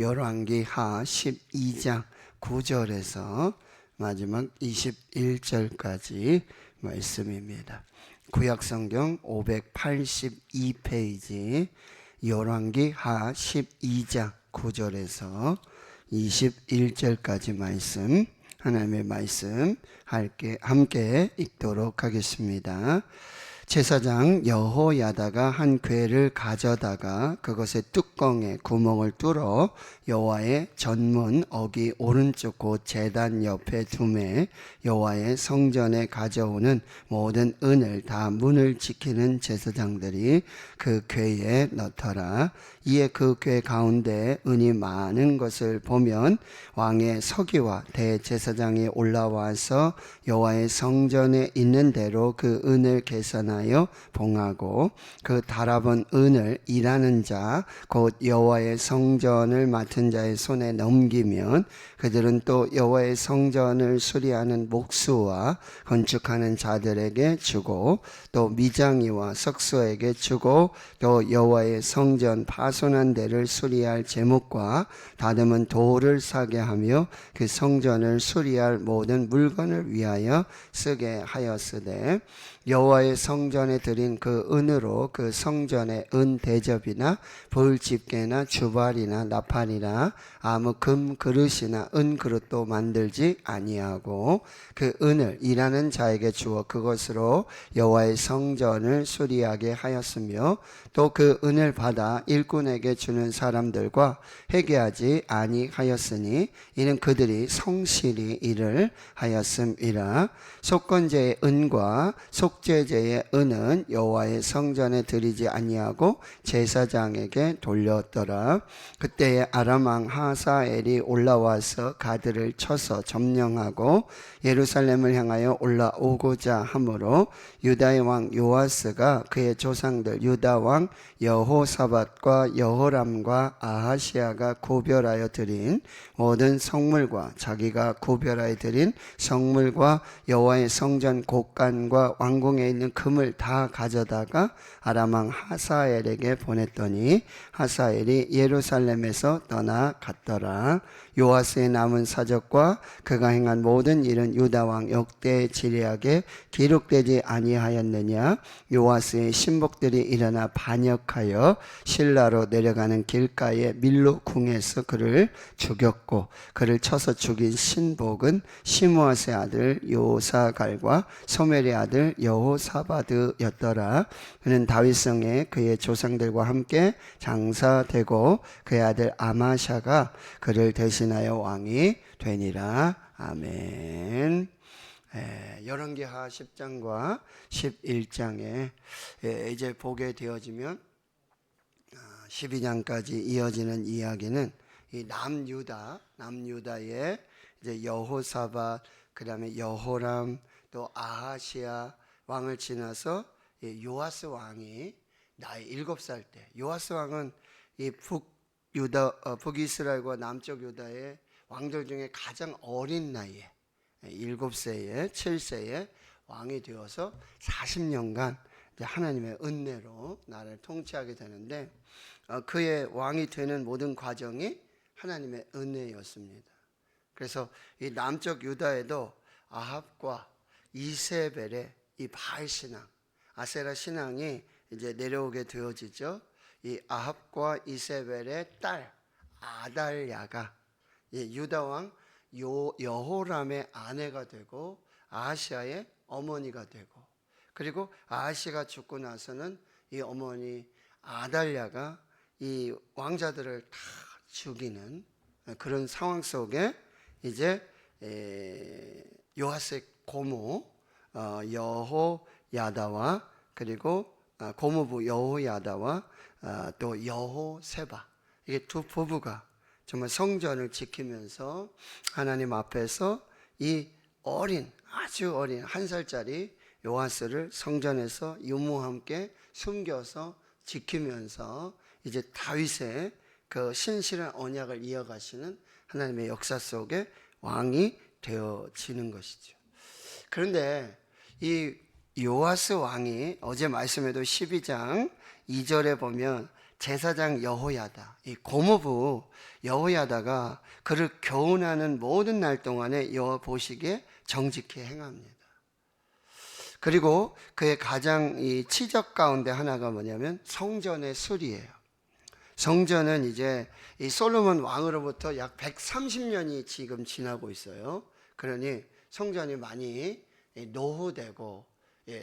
열왕기하 12장 9절에서 마지막 21절까지 말씀입니다. 구약성경 582페이지 열왕기하 12장 9절에서 21절까지 말씀, 하나님의 말씀 함께 읽도록 하겠습니다. 제사장 여호야다가 한 궤를 가져다가 그것의 뚜껑에 구멍을 뚫어 여호와의 전문 어기 오른쪽 곧 제단 옆에 두매 여호와의 성전에 가져오는 모든 은을 다 문을 지키는 제사장들이 그 궤에 넣더라. 이에 그 궤 가운데 은이 많은 것을 보면 왕의 서기와 대제사장이 올라와서 여호와의 성전에 있는 대로 그 은을 계산하여 봉하고 그 달아본 은을 일하는 자 곧 여호와의 성전을 맡은 자의 손에 넘기면 그들은 또 여호와의 성전을 수리하는 목수와 건축하는 자들에게 주고 또 미장이와 석수에게 주고 또 여호와의 성전 파손한 데를 수리할 제목과 다듬은 돌을 사게 하며 그 성전을 수리할 모든 물건을 위하여 쓰게 하였으되 여호와의 성전에 드린 그 은으로 그 성전의 은 대접이나 볼집게나 주발이나 나팔이나 아무 금 그릇이나 은 그릇도 만들지 아니하고 그 은을 일하는 자에게 주어 그것으로 여호와의 성전을 수리하게 하였으며 또 그 은을 받아 일꾼에게 주는 사람들과 회개하지 아니하였으니 이는 그들이 성실히 일을 하였음이라. 속건제의 은과 속죄제의 은은 여호와의 성전에 드리지 아니하고 제사장에게 돌렸더라. 그때에 아람 왕 하사엘이 올라와서 가드를 쳐서 점령하고 예루살렘을 향하여 올라오고자 하므로 유다의 왕 요아스가 그의 조상들 유다 왕 여호사밧과 여호람과 아하시아가 구별하여 드린 모든 성물과 자기가 구별하여 드린 성물과 여호와의 성전 곳간과 왕궁에 있는 금을 다 가져다가 아람 왕 하사엘에게 보냈더니 하사엘이 예루살렘에서 떠나갔더라. 요아스의 남은 사적과 그가 행한 모든 일은 유다 왕 역대 지리학에 기록되지 아니하였느냐. 요아스의 신복들이 일어나 반역하여 실라로 내려가는 길가에 밀로 궁에서 그를 죽였고 그를 쳐서 죽인 신복은 시므아스의 아들 요사갈과 소멜의 아들 여호사바드였더라. 그는 다윗성에 그의 조상들과 함께 장사되고 그의 아들 아마샤가 그를 대신하여 왕이 되니라. 아멘. 열왕기하 10장과 11장에 이제 보게 되어지면 12장까지 이어지는 이야기는 이 남유다의 이제 여호사밧, 그다음에 여호람, 또 아하시아 왕을 지나서 요아스 왕이 나이 7살 때, 요아스 왕은 이 북이스라엘과 남쪽 유다의 왕들 중에 가장 어린 나이에 7세에 7세에 왕이 되어서 40년간 하나님의 은혜로 나라를 통치하게 되는데 그의 왕이 되는 모든 과정이 하나님의 은혜였습니다. 그래서 이 남쪽 유다에도 아합과 이세벨의 이 바알 신앙, 아세라 신앙이 이제 내려오게 되어지죠. 이 아합과 이세벨의 딸 아달랴가 유다 왕 여호람의 아내가 되고 아하시아의 어머니가 되고, 그리고 아하시아가 죽고 나서는 이 어머니 아달랴가 이 왕자들을 다 죽이는 그런 상황 속에 이제 요아스의 고모 여호야다와 그리고 고모부 여호야다와 또 여호세바, 이게 두 부부가 정말 성전을 지키면서 하나님 앞에서 이 아주 어린 1살짜리 요아스를 성전에서 유모와 함께 숨겨서 지키면서 이제 다윗의 그 신실한 언약을 이어가시는 하나님의 역사 속에 왕이 되어지는 것이죠. 그런데 이 요아스 왕이 어제 말씀에도 12장 2절에 보면 제사장 여호야다, 이 고모부 여호야다가 그를 교훈하는 모든 날 동안에 여호와 보시기에 정직히 행합니다. 그리고 그의 가장 이 치적 가운데 하나가 뭐냐면 성전의 수리예요. 성전은 이제 이 솔로몬 왕으로부터 약 130년이 지금 지나고 있어요. 그러니 성전이 많이 노후되고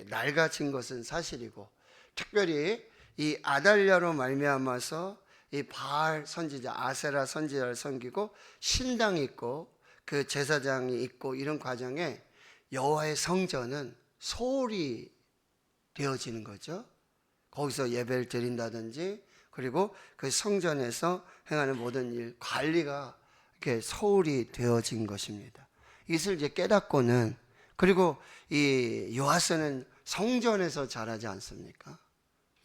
낡아진 것은 사실이고, 특별히 이 아달랴로 말미암아서 이 바알 선지자, 아세라 선지자를 섬기고 신당이 있고 그 제사장이 있고, 이런 과정에 여호와의 성전은 소홀히 되어지는 거죠. 거기서 예배를 드린다든지, 그리고 그 성전에서 행하는 모든 일, 관리가 이렇게 소홀히 되어진 것입니다. 이것을 이제 깨닫고는, 그리고 이 요아스는 성전에서 자라지 않습니까?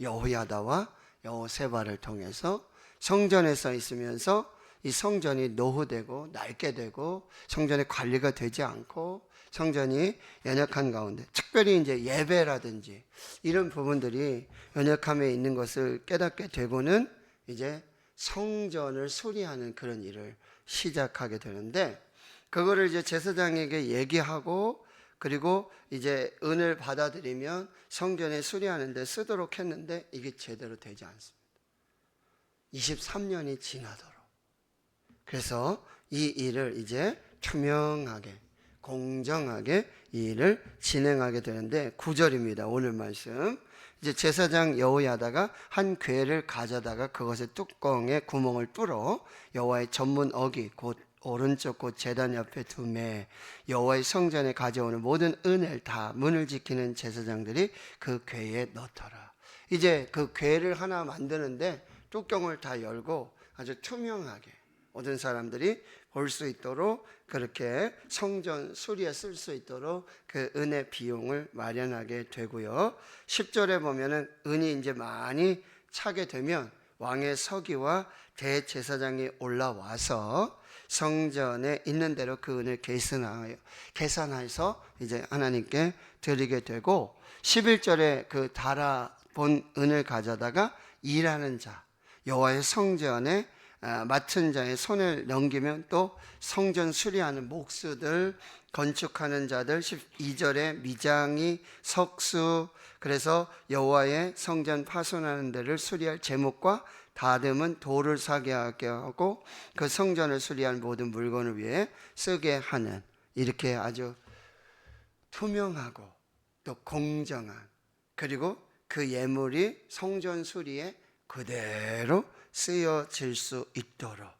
여호야다와 여호세바를 통해서 성전에서 있으면서 이 성전이 노후되고 낡게 되고 성전의 관리가 되지 않고 성전이 연약한 가운데, 특별히 이제 예배라든지 이런 부분들이 연약함에 있는 것을 깨닫게 되고는 이제 성전을 수리하는 그런 일을 시작하게 되는데, 그거를 이제 제사장에게 얘기하고, 그리고 이제 은을 받아들이면 성전에 수리하는 데 쓰도록 했는데 이게 제대로 되지 않습니다. 23년이 지나도록. 그래서 이 일을 이제 투명하게, 공정하게 이 일을 진행하게 되는데, 9절입니다. 오늘 말씀. 이제 제사장 여호야다가 한 궤를 가져다가 그것의 뚜껑에 구멍을 뚫어 여호와의 전문 어기, 곧 오른쪽 곧 제단 옆에 두매, 여호와의 성전에 가져오는 모든 은을 다 문을 지키는 제사장들이 그 궤에 넣더라. 이제 그 궤를 하나 만드는데 뚜껑을 다 열고 아주 투명하게 모든 사람들이 볼 수 있도록, 그렇게 성전 수리에 쓸 수 있도록 그 은의 비용을 마련하게 되고요. 10절에 보면은 은이 이제 많이 차게 되면 왕의 서기와 대제사장이 올라와서 성전에 있는 대로 그 은을 계산해서 이제 하나님께 드리게 되고, 11절에 그 달아본 은을 가져다가 일하는 자, 여호와의 성전에 맡은 자의 손을 넘기면 또 성전 수리하는 목수들, 건축하는 자들, 12절에 미장이, 석수, 그래서 여호와의 성전 파손하는 데를 수리할 제목과 다듬은 돌을 사게 하고 그 성전을 수리할 모든 물건을 위해 쓰게 하는, 이렇게 아주 투명하고 또 공정한, 그리고 그 예물이 성전 수리에 그대로 쓰여질 수 있도록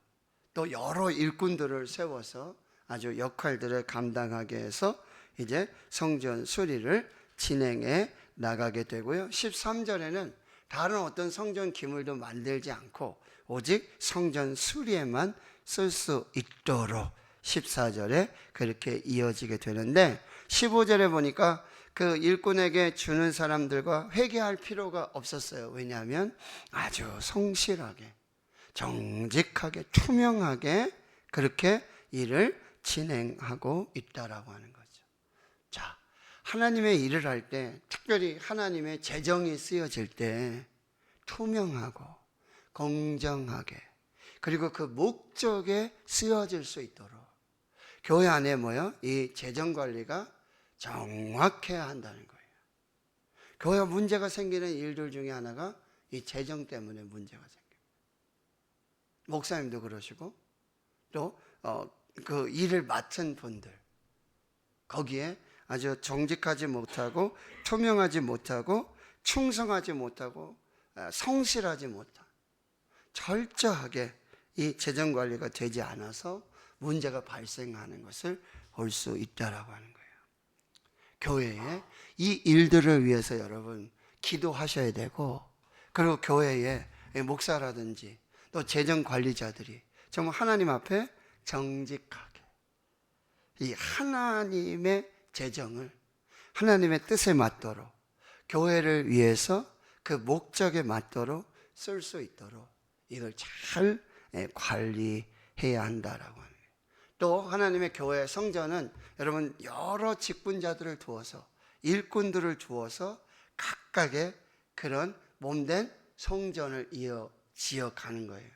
또 여러 일꾼들을 세워서 아주 역할들을 감당하게 해서 이제 성전 수리를 진행해 나가게 되고요. 13절에는 다른 어떤 성전 기물도 만들지 않고 오직 성전 수리에만 쓸 수 있도록 14절에 그렇게 이어지게 되는데, 15절에 보니까 그 일꾼에게 주는 사람들과 회개할 필요가 없었어요. 왜냐하면 아주 성실하게, 정직하게, 투명하게 그렇게 일을 진행하고 있다라고 하는 거죠. 자, 하나님의 일을 할 때, 특별히 하나님의 재정이 쓰여질 때 투명하고 공정하게, 그리고 그 목적에 쓰여질 수 있도록 교회 안에 이 재정 관리가 정확해야 한다는 거예요. 교회가 문제가 생기는 일들 중에 하나가 이 재정 때문에 문제가 생깁니다. 목사님도 그러시고 또 그 일을 맡은 분들, 거기에 아주 정직하지 못하고 투명하지 못하고 충성하지 못하고 성실하지 못한, 철저하게 이 재정 관리가 되지 않아서 문제가 발생하는 것을 볼 수 있다라고 하는 거예요. 교회에 이 일들을 위해서 여러분 기도하셔야 되고, 그리고 교회에 목사라든지 또 재정 관리자들이 정말 하나님 앞에 정직하게 이 하나님의 재정을 하나님의 뜻에 맞도록, 교회를 위해서 그 목적에 맞도록 쓸 수 있도록 이걸 잘 관리해야 한다라고 하는 거예요. 또 하나님의 교회 성전은 여러분 여러 직분자들을 두어서, 일꾼들을 두어서 각각의 그런 몸된 성전을 이어 지어가는 거예요.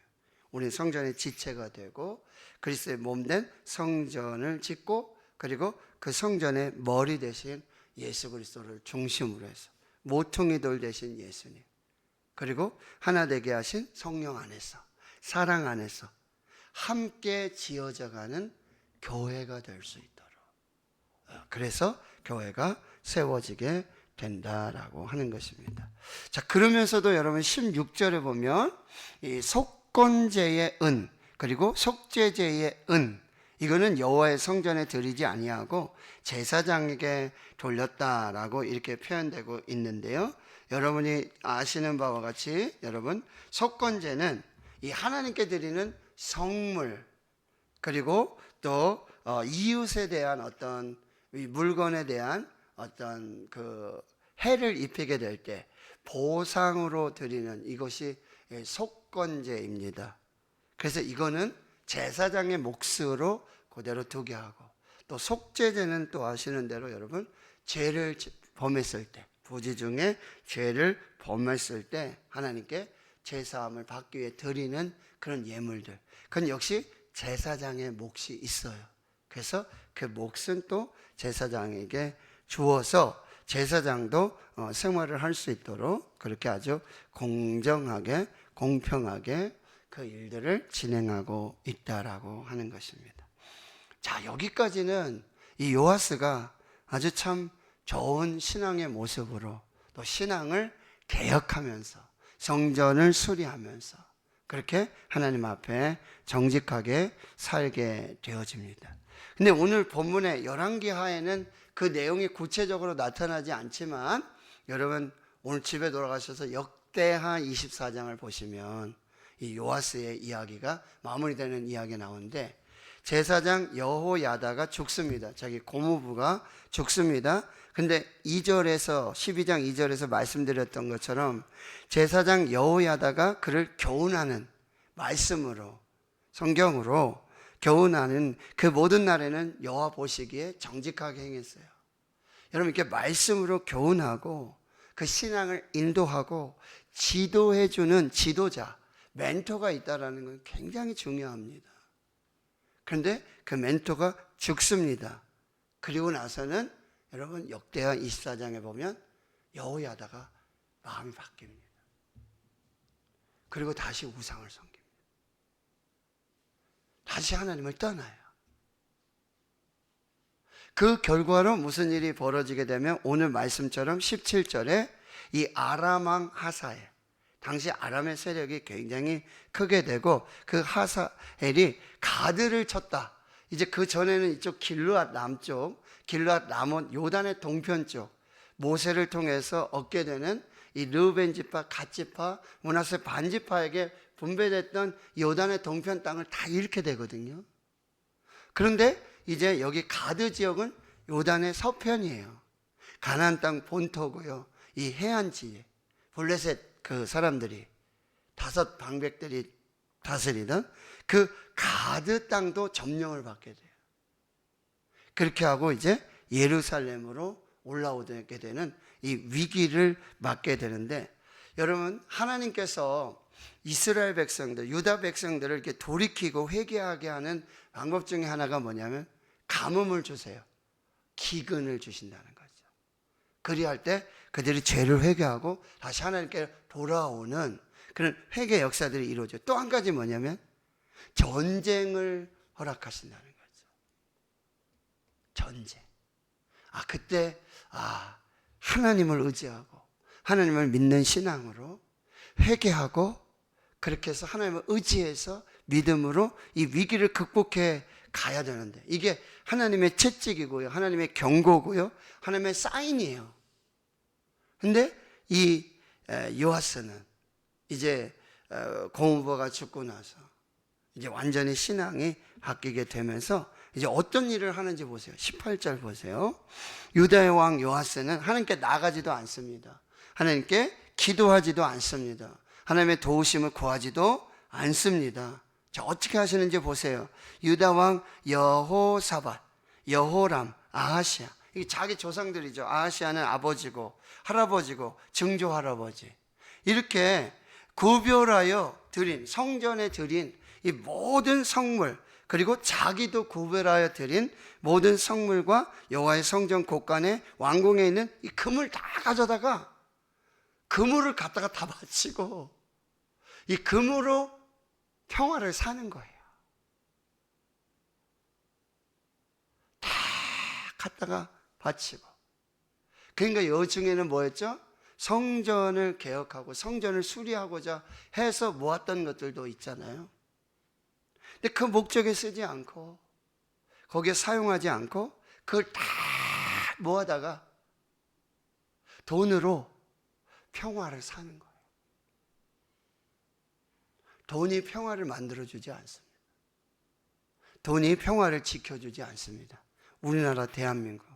우리는 성전의 지체가 되고 그리스도의 몸된 성전을 짓고 그리고 그 성전의 머리 대신 예수 그리스도를 중심으로 해서 모퉁이 돌 대신 예수님 그리고 하나 되게 하신 성령 안에서 사랑 안에서 함께 지어져가는 교회가 될 수 있도록 그래서 교회가 세워지게 된다라고 하는 것입니다. 자, 그러면서도 여러분 16절에 보면 이 속건제의 은 그리고 속죄제의 은 이거는 여호와의 성전에 드리지 아니하고 제사장에게 돌렸다라고 이렇게 표현되고 있는데요. 여러분이 아시는 바와 같이 여러분 속건제는 이 하나님께 드리는 성물 그리고 또 이웃에 대한 어떤 물건에 대한 어떤 그 해를 입히게 될 때 보상으로 드리는 이것이 속건제입니다. 그래서 이거는 제사장의 몫으로 그대로 두게 하고 또 속죄제는 또 아시는 대로 여러분 죄를 범했을 때 부지 중에 죄를 범했을 때 하나님께 제사함을 받기 위해 드리는 그런 예물들 그건 역시 제사장의 몫이 있어요. 그래서 그 몫은 또 제사장에게 주어서 제사장도 생활을 할 수 있도록 그렇게 아주 공정하게 공평하게 그 일들을 진행하고 있다라고 하는 것입니다. 자, 여기까지는 이 요아스가 아주 참 좋은 신앙의 모습으로 또 신앙을 개혁하면서 성전을 수리하면서 그렇게 하나님 앞에 정직하게 살게 되어집니다. 근데 오늘 본문의 열왕기하에는 그 내용이 구체적으로 나타나지 않지만 여러분 오늘 집에 돌아가셔서 역대하 24장을 보시면 이 요아스의 이야기가 마무리되는 이야기가 나오는데 제사장 여호야다가 죽습니다. 자기 고모부가 죽습니다. 근데 2절에서 12장 2절에서 말씀드렸던 것처럼 제사장 여호야다가 그를 교훈하는 말씀으로 성경으로 교훈하는 그 모든 날에는 여호와 보시기에 정직하게 행했어요. 여러분 이렇게 말씀으로 교훈하고 그 신앙을 인도하고 지도해주는 지도자 멘토가 있다는 건 굉장히 중요합니다. 그런데 그 멘토가 죽습니다. 그리고 나서는 여러분 역대하 24장에 보면 여호야다가 마음이 바뀝니다. 그리고 다시 우상을 섬깁니다. 다시 하나님을 떠나요. 그 결과로 무슨 일이 벌어지게 되면 오늘 말씀처럼 17절에 이 아람 왕 하사엘 당시 아람의 세력이 굉장히 크게 되고 그 하사엘이 가드를 쳤다. 이제 그 전에는 이쪽 길르앗 남쪽, 길르앗 라몬 요단의 동편 쪽 모세를 통해서 얻게 되는 이 르우벤 지파, 갓 지파, 므낫세 반 지파에게 분배됐던 요단의 동편 땅을 다 잃게 되거든요. 그런데 이제 여기 가드 지역은 요단의 서편이에요. 가나안 땅 본토고요. 이 해안지에 블레셋 그 사람들이 다섯 방백들이 다스리던 그 가드 땅도 점령을 받게 돼요. 그렇게 하고 이제 예루살렘으로 올라오게 되는 이 위기를 맞게 되는데 여러분 하나님께서 이스라엘 백성들, 유다 백성들을 이렇게 돌이키고 회개하게 하는 방법 중에 하나가 뭐냐면 가뭄을 주세요. 기근을 주신다는 거죠. 그리할 때 그들이 죄를 회개하고 다시 하나님께 돌아오는 그런 회개 역사들이 이루어져요. 또 한 가지 뭐냐면 전쟁을 허락하신다는 거죠. 전쟁. 그때 하나님을 의지하고 하나님을 믿는 신앙으로 회개하고 그렇게 해서 하나님을 의지해서 믿음으로 이 위기를 극복해 가야 되는데 이게 하나님의 채찍이고요. 하나님의 경고고요. 하나님의 사인이에요. 근데 이 요아스는 이제 고모부가 죽고 나서 이제 완전히 신앙이 바뀌게 되면서 이제 어떤 일을 하는지 보세요. 18절 보세요. 유다의 왕 요아스는 하나님께 나가지도 않습니다. 하나님께 기도하지도 않습니다. 하나님의 도우심을 구하지도 않습니다. 자, 어떻게 하시는지 보세요. 유다 왕 여호사밧, 여호람, 아하시아. 이게 자기 조상들이죠. 아하시아는 아버지고 할아버지고 증조 할아버지. 이렇게 구별하여 드린, 성전에 드린 이 모든 성물, 그리고 자기도 구별하여 드린 모든 성물과 여호와의 성전 곳간에 왕궁에 있는 이 금을 다 가져다가 금을 갖다가 다 바치고 이 금으로 평화를 사는 거예요. 다 갖다가 바치고. 그러니까 여중에는 뭐였죠? 성전을 개혁하고 성전을 수리하고자 해서 모았던 것들도 있잖아요. 근데 그 목적에 쓰지 않고 거기에 사용하지 않고 그걸 다 모아다가 돈으로 평화를 사는 거예요. 돈이 평화를 만들어주지 않습니다. 돈이 평화를 지켜주지 않습니다. 우리나라 대한민국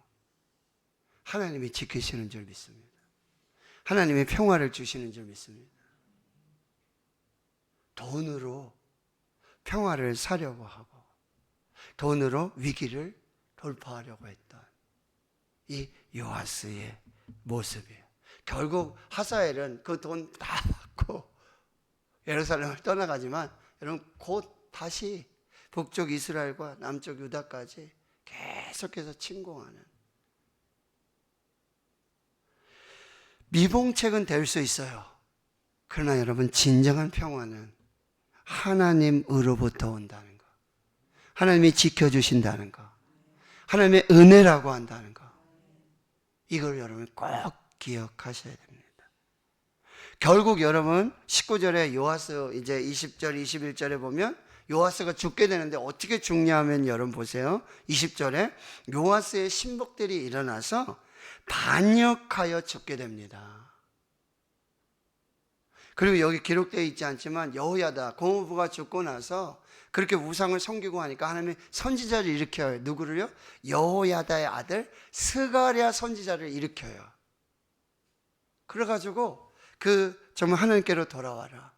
하나님이 지키시는 줄 믿습니다. 하나님이 평화를 주시는 줄 믿습니다. 돈으로 평화를 사려고 하고 돈으로 위기를 돌파하려고 했던 이 요아스의 모습이에요. 결국 하사엘은 그 돈 다 받고 예루살렘을 떠나가지만 여러분 곧 다시 북쪽 이스라엘과 남쪽 유다까지 계속해서 침공하는, 미봉책은 될 수 있어요. 그러나 여러분 진정한 평화는 하나님으로부터 온다는 거, 하나님이 지켜주신다는 거, 하나님의 은혜라고 한다는 거, 이걸 여러분 꼭 기억하셔야 됩니다. 결국 여러분 19절에 요아스 이제 20절 21절에 보면 요아스가 죽게 되는데 어떻게 죽냐 하면 여러분 보세요. 20절에 요아스의 신복들이 일어나서 반역하여 죽게 됩니다. 그리고 여기 기록되어 있지 않지만 여호야다 고모부가 죽고 나서 그렇게 우상을 섬기고 하니까 하나님이 선지자를 일으켜요. 누구를요? 여호야다의 아들 스가랴 선지자를 일으켜요. 그래가지고 정말 하나님께로 돌아와라,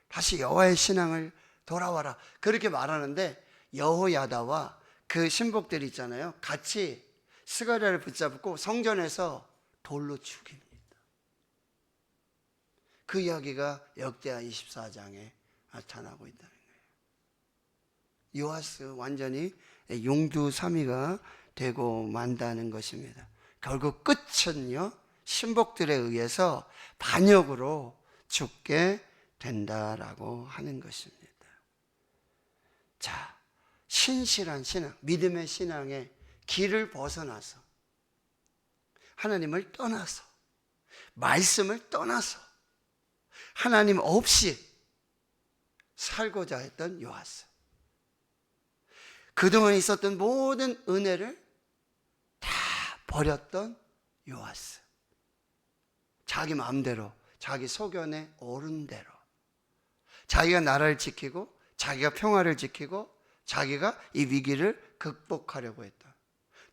다시 여호와의 신앙을 돌아와라, 그렇게 말하는데 여호야다와 그 신복들이 있잖아요, 같이 스가랴를 붙잡고 성전에서 돌로 죽입니다. 그 이야기가 역대하 24장에 나타나고 있다는 거예요. 요아스 완전히 용두사미가 되고 만다는 것입니다. 결국 끝은요, 신복들에 의해서 반역으로 죽게 된다라고 하는 것입니다. 자, 신실한 신앙, 믿음의 신앙의 길을 벗어나서 하나님을 떠나서 말씀을 떠나서 하나님 없이 살고자 했던 요아스, 그동안 있었던 모든 은혜를 다 버렸던 요아스, 자기 마음대로 자기 소견에 옳은 대로 자기가 나라를 지키고 자기가 평화를 지키고 자기가 이 위기를 극복하려고 했던,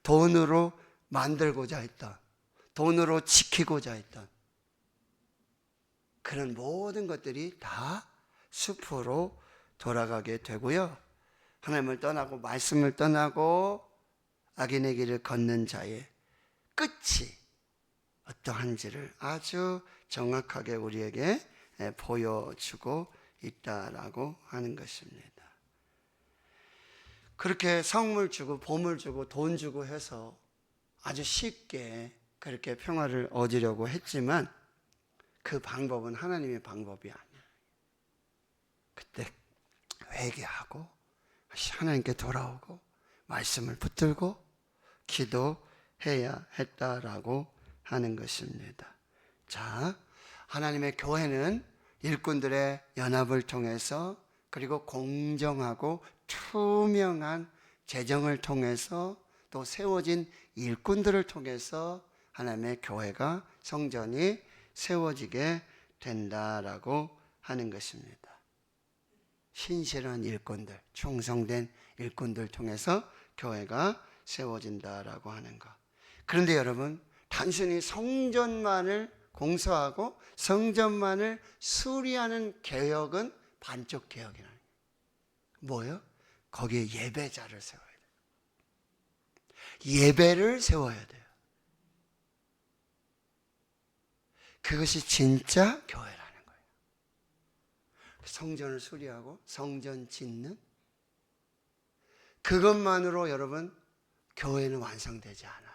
돈으로 만들고자 했던, 돈으로 지키고자 했던 그런 모든 것들이 다 숲으로 돌아가게 되고요, 하나님을 떠나고 말씀을 떠나고 악인의 길을 걷는 자의 끝이 어떠한지를 아주 정확하게 우리에게 보여주고 있다라고 하는 것입니다. 그렇게 성물 주고 보물 주고 돈 주고 해서 아주 쉽게 그렇게 평화를 얻으려고 했지만 그 방법은 하나님의 방법이 아니에요. 그때 회개하고 하나님께 돌아오고 말씀을 붙들고 기도해야 했다라고 하는 것입니다. 자, 하나님의 교회는 일꾼들의 연합을 통해서 그리고 공정하고 투명한 재정을 통해서 또 세워진 일꾼들을 통해서 하나님의 교회가, 성전이 세워지게 된다라고 하는 것입니다. 신실한 일꾼들, 충성된 일꾼들 통해서 교회가 세워진다라고 하는 것. 그런데 여러분, 단순히 성전만을 공사하고 성전만을 수리하는 개혁은 반쪽 개혁이라는 거예요. 뭐예요? 거기에 예배자를 세워야 돼요. 예배를 세워야 돼요. 그것이 진짜 교회라는 거예요. 성전을 수리하고 성전 짓는 그것만으로 여러분 교회는 완성되지 않아요.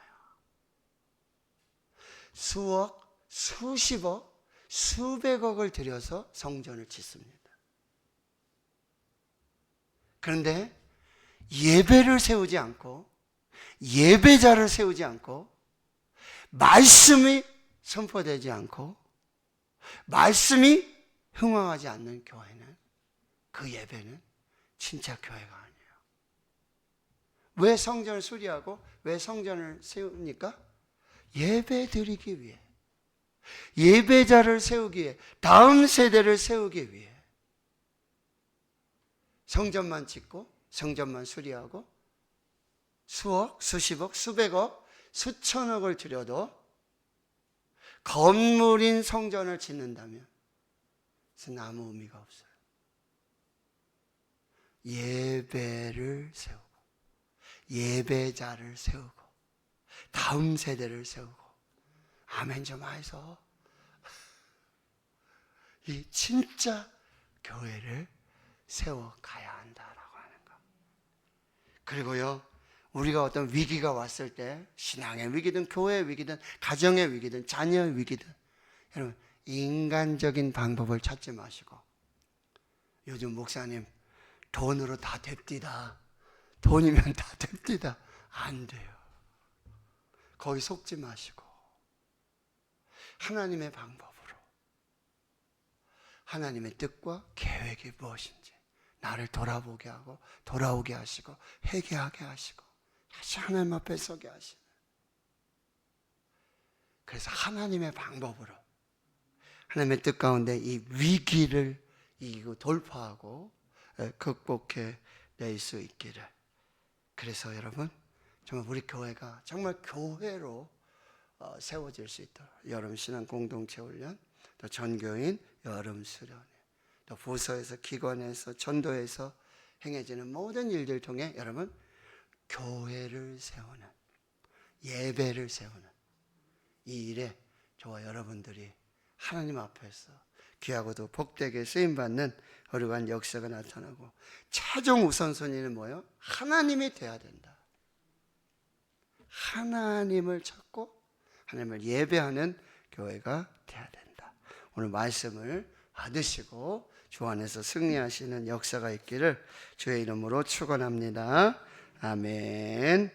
수억, 수십억, 수백억을 들여서 성전을 짓습니다. 그런데 예배를 세우지 않고 예배자를 세우지 않고 말씀이 선포되지 않고 말씀이 흥황하지 않는 교회는, 그 예배는 진짜 교회가 아니에요. 왜 성전을 수리하고 왜 성전을 세웁니까? 예배 드리기 위해, 예배자를 세우기 위해, 다음 세대를 세우기 위해 성전만 짓고 성전만 수리하고 수억, 수십억, 수백억, 수천억을 들여도 건물인 성전을 짓는다면 그것은 아무 의미가 없어요. 예배를 세우고 예배자를 세우고 다음 세대를 세우고 아멘 좀 하이소. 이 진짜 교회를 세워가야 한다라고 하는 거. 그리고요, 우리가 어떤 위기가 왔을 때, 신앙의 위기든 교회의 위기든 가정의 위기든 자녀의 위기든, 여러분 인간적인 방법을 찾지 마시고, 요즘 목사님 돈으로 다 됩디다, 돈이면 다 됩디다, 안 돼요. 거기 속지 마시고 하나님의 방법으로, 하나님의 뜻과 계획이 무엇인지 나를 돌아보게 하고 돌아오게 하시고 회개하게 하시고 다시 하나님 앞에 서게 하시는, 그래서 하나님의 방법으로 하나님의 뜻 가운데 이 위기를 이기고 돌파하고 극복해 낼 수 있기를. 그래서 여러분 정말 우리 교회가 정말 교회로 세워질 수 있도록 여름 신앙 공동체 훈련, 또 전교인 여름 수련, 또 부서에서 기관에서 전도에서 행해지는 모든 일들 통해 여러분 교회를 세우는, 예배를 세우는 이 일에 저와 여러분들이 하나님 앞에서 귀하고도 복되게 쓰임받는 거룩한 역사가 나타나고, 최종 우선순위는 뭐예요? 하나님이 돼야 된다. 하나님을 찾고 하나님을 예배하는 교회가 돼야 된다. 오늘 말씀을 받으시고 주 안에서 승리하시는 역사가 있기를 주의 이름으로 축원합니다. 아멘.